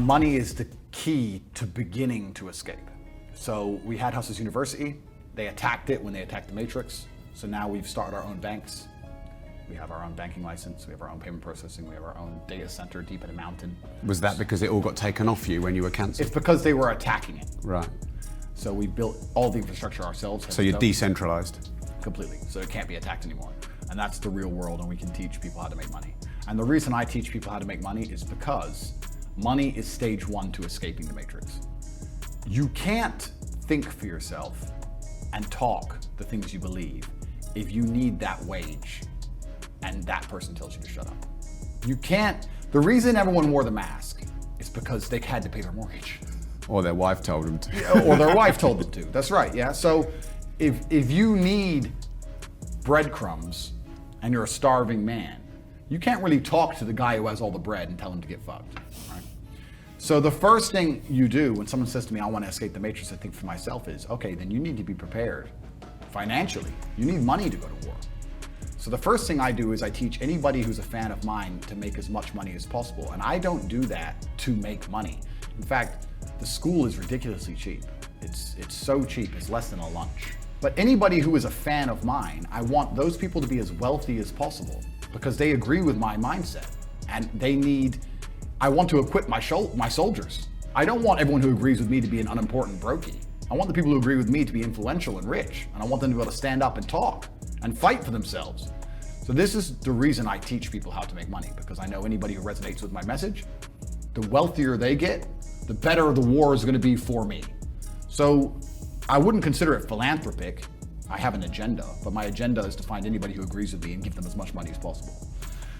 Money is the key to beginning to escape. So we had Hustlers University. They attacked it when they attacked the Matrix. So now we've started our own banks. We have our own banking license. We have our own payment processing. We have our own data center deep in a mountain. Was that because it all got taken off you when you were cancelled? It's because they were attacking it. Right. So we built all the infrastructure ourselves. So you're decentralized? Completely. So it can't be attacked anymore. And that's the real world, and we can teach people how to make money. And the reason I teach people how to make money is because money is stage one to escaping the Matrix. You can't think for yourself and talk the things you believe if you need that wage and that person tells you to shut up. You can't. The reason everyone wore the mask is because they had to pay their mortgage. Or their wife told them to. Or their wife told them to. That's right, yeah. So if you need breadcrumbs and you're a starving man, you can't really talk to the guy who has all the bread and tell him to get fucked, right? So the first thing you do when someone says to me, I want to escape the Matrix, I think for myself is, okay, then you need to be prepared financially. You need money to go to war. So the first thing I do is I teach anybody who's a fan of mine to make as much money as possible. And I don't do that to make money. In fact, the school is ridiculously cheap. It's so cheap, it's less than a lunch. But anybody who is a fan of mine, I want those people to be as wealthy as possible because they agree with my mindset. And I want to equip my soldiers. I don't want everyone who agrees with me to be an unimportant brokey. I want the people who agree with me to be influential and rich. And I want them to be able to stand up and talk and fight for themselves. So this is the reason I teach people how to make money, because I know anybody who resonates with my message, the wealthier they get, the better the war is going to be for me. So I wouldn't consider it philanthropic. I have an agenda, but my agenda is to find anybody who agrees with me and give them as much money as possible.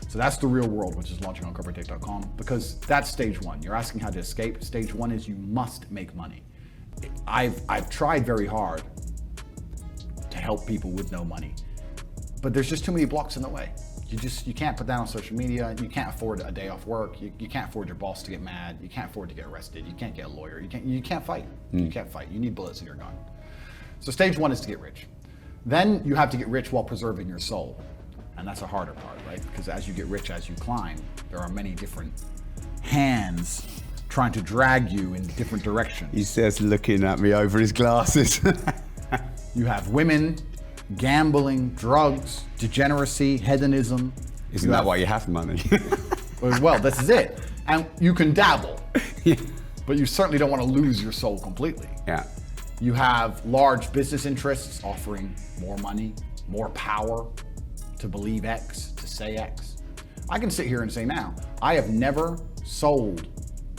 So that's the real world, which is launching on CobraTake.com, because that's stage one. You're asking how to escape. Stage one is you must make money. I've tried very hard to help people with no money, but there's just too many blocks in the way. You can't put that on social media. You can't afford a day off work. You can't afford your boss to get mad. You can't afford to get arrested. You can't get a lawyer. You can't fight. You can't fight. You need bullets in your gun. So stage one is to get rich. Then you have to get rich while preserving your soul. And that's a harder part, right? Because as you get rich, as you climb, there are many different hands trying to drag you in different directions. He says, looking at me over his glasses. You have women, gambling, drugs, degeneracy, hedonism. Isn't that why you have money? Well, this is it. And you can dabble, but you certainly don't want to lose your soul completely. Yeah. You have large business interests offering more money, more power to believe X, to say X. I can sit here and say now, I have never sold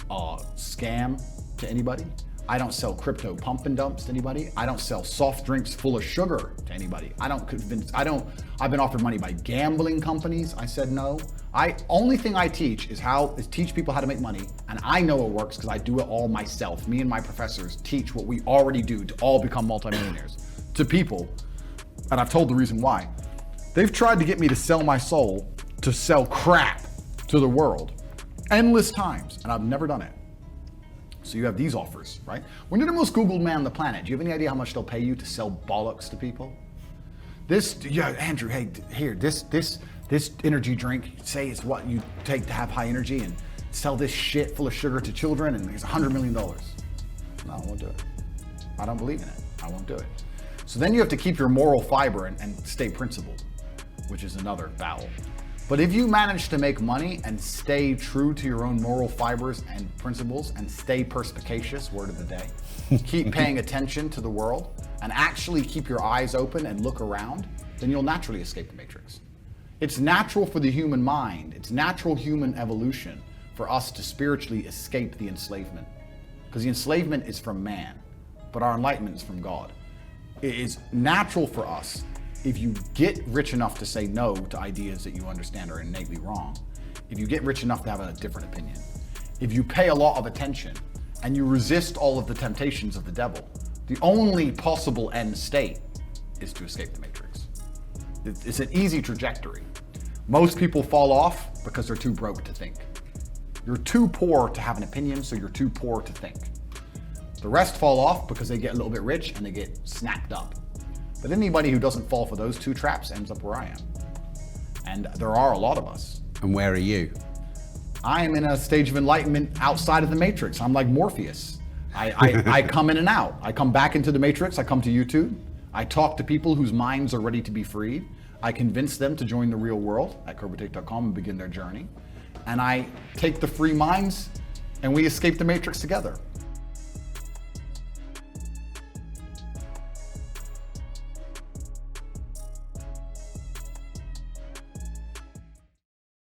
a scam to anybody. I don't sell crypto pump and dumps to anybody. I don't sell soft drinks full of sugar to anybody. I've been offered money by gambling companies. I said no. Only thing I teach is teach people how to make money, and I know it works because I do it all myself. Me and my professors teach what we already do to all become multimillionaires to people, and I've told the reason why. They've tried to get me to sell my soul to sell crap to the world endless times, and I've never done it. So you have these offers, right? When you're the most Googled man on the planet, do you have any idea how much they'll pay you to sell bollocks to people? Andrew, hey, here, this energy drink, say it's what you take to have high energy, and sell this shit full of sugar to children, and it's $100 million. No, I won't do it. I don't believe in it. I won't do it. So then you have to keep your moral fiber and stay principled, which is another battle. But if you manage to make money and stay true to your own moral fibers and principles and stay perspicacious, word of the day, keep paying attention to the world and actually keep your eyes open and look around, then you'll naturally escape the Matrix. It's natural for the human mind, it's natural human evolution for us to spiritually escape the enslavement. Because the enslavement is from man, but our enlightenment is from God. It is natural for us, if you get rich enough to say no to ideas that you understand are innately wrong, if you get rich enough to have a different opinion, if you pay a lot of attention and you resist all of the temptations of the devil, the only possible end state is to escape the Matrix. It's an easy trajectory. Most people fall off because they're too broke to think. You're too poor to have an opinion, so you're too poor to think. The rest fall off because they get a little bit rich and they get snapped up. But anybody who doesn't fall for those two traps ends up where I am. And there are a lot of us. And where are you? I am in a stage of enlightenment outside of the matrix. I'm like Morpheus. I come in and out. I come back into the matrix. I come to YouTube. I talk to people whose minds are ready to be freed. I convince them to join the real world at CobraTate.com and begin their journey. And I take the free minds and we escape the matrix together.